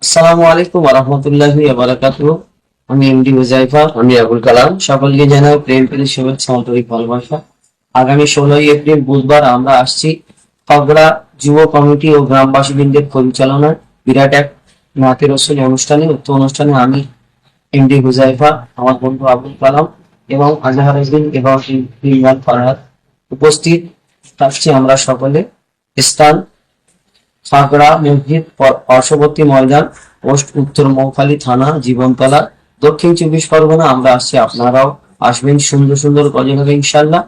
আসসালামু আলাইকুম ওয়া রাহমাতুল্লাহি ওয়া বারাকাতুহু। আমি এমডি হুযায়ফা, আমি আবুল কালাম। সকলকে জানাই প্রেম প্রীতি শুভেচ্ছা, আন্তরিক ভালোবাসা। আগামী 16ই এপ্রিল বুধবার আমরা আসছি খাগড়া যুব কমিটি ও গ্রামবাসীবৃন্দের পরিচালনায় বিরাট এক নাতে রসুল অনুষ্ঠানে। উক্ত অনুষ্ঠানে আমি এমডি হুযায়ফা, আমার বন্ধু আবুল কালাম এবং আজহার উদ্দিন এবং ইমরান ফারহাদ উপস্থিত থাকছি আমরা সকলে। স্থান খাগড়া মসজিদ, পার্শ্ববর্তী ময়দান, পোস্ট উত্তর মৌখালী থানা, জীবনতলা, দক্ষিণ 24 পরগনা। আমরা আসছি, আপনারাও আসবেন। সুন্দর সুন্দর গজল হবে ইনশাল্লাহ।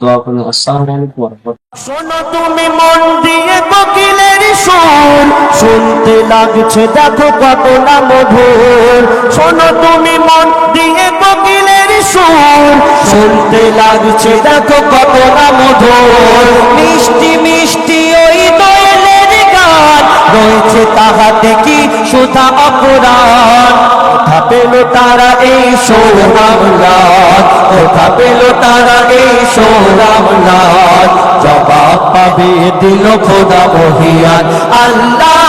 দোয়া করুন। আসসালামু আলাইকুম ওয়া রাহমাতুল্লাহ। শোনো তুমি মন দিয়ে কোকিলের সুর, শুনতে লাগছে দেখো কত না মধুর। শোনো তুমি মন দিয়ে কোকিলের সুর, শুনতে লাগছে দেখো কত না মধুর। মিষ্টি মিষ্টি ওই দোয়েলের গান, রয়েছে তাহাতে কি সুধা অপরাণ। কোথা পেল তারা এই সোনাম রাত, কোথা পেল তারা এই সোনাম রাত। জবাব পাবে দিল খোদা মহিয়ান আল্লাহ।